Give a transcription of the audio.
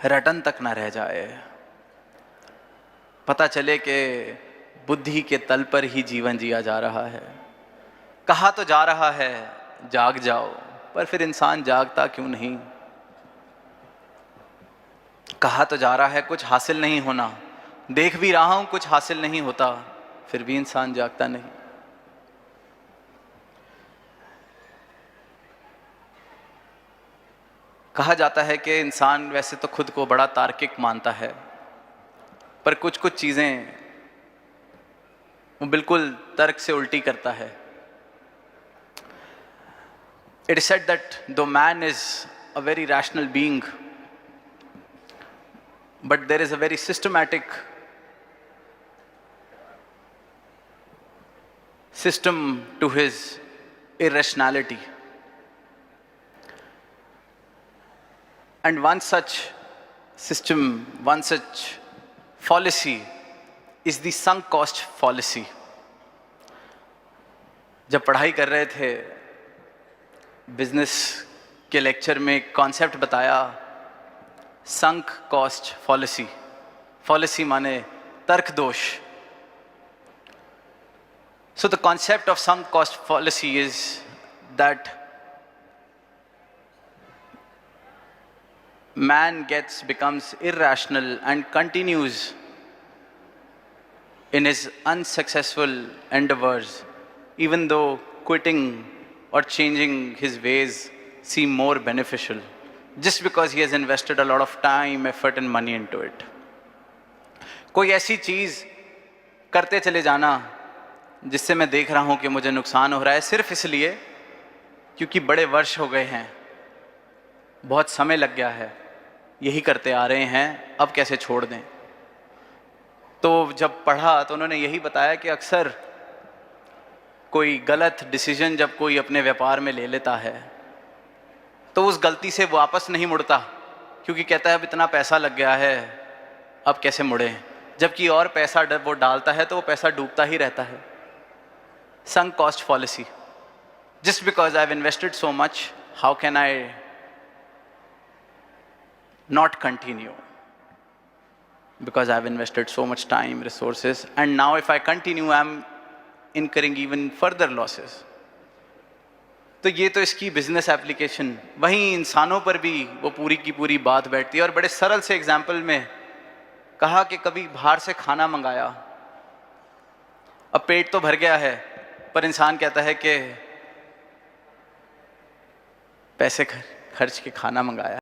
रटन तक ना रह जाए, पता चले कि बुद्धि के तल पर ही जीवन जिया जा रहा है। कहा तो जा रहा है जाग जाओ, पर फिर इंसान जागता क्यों नहीं? कहा तो जा रहा है कुछ हासिल नहीं होना, देख भी रहा हूं कुछ हासिल नहीं होता, फिर भी इंसान जागता नहीं। कहा जाता है कि इंसान वैसे तो खुद को बड़ा तार्किक मानता है, पर कुछ कुछ चीजें वो बिल्कुल तर्क से उल्टी करता है। It is said that though man is a very rational being, but there is a very systematic system to his irrationality. And one such system, one such fallacy is the sunk cost fallacy. जब पढ़ाई कर रहे थे business के lecture में एक concept बताया, sunk cost फॉलिसी। फॉलिसी माने तर्क दोष। So the concept of sunk cost fallacy is that man becomes irrational and continues in his unsuccessful endeavors, even though quitting or changing his ways seem more beneficial, just because he has invested a lot of time, effort and money into it. कोई ऐसी चीज करते चले जाना जिससे मैं देख रहा हूं कि मुझे नुकसान हो रहा है, सिर्फ इसलिए क्योंकि बड़े वर्ष हो गए हैं, बहुत समय लग गया है, यही करते आ रहे हैं, अब कैसे छोड़ दें। तो जब पढ़ा तो उन्होंने यही बताया कि अक्सर कोई गलत डिसीजन जब कोई अपने व्यापार में ले लेता है तो उस गलती से वापस नहीं मुड़ता, क्योंकि कहता है अब इतना पैसा लग गया है, अब कैसे मुड़े। जबकि और पैसा वो डालता है तो वो पैसा डूबता ही रहता है। sunk cost fallacy. Just because I've invested so much, how can I not continue? Because I've invested so much time, resources, and now if I continue, I'm incurring even further losses. तो ये तो इसकी business application, वहीं इंसानों पर भी वो पूरी की पूरी बात बैठती है। और बड़े सरल से एग्जाम्पल में कहा कि कभी बाहर से खाना मंगाया, अब पेट तो भर गया है, पर इंसान कहता है कि पैसे खर्च के खाना मंगाया।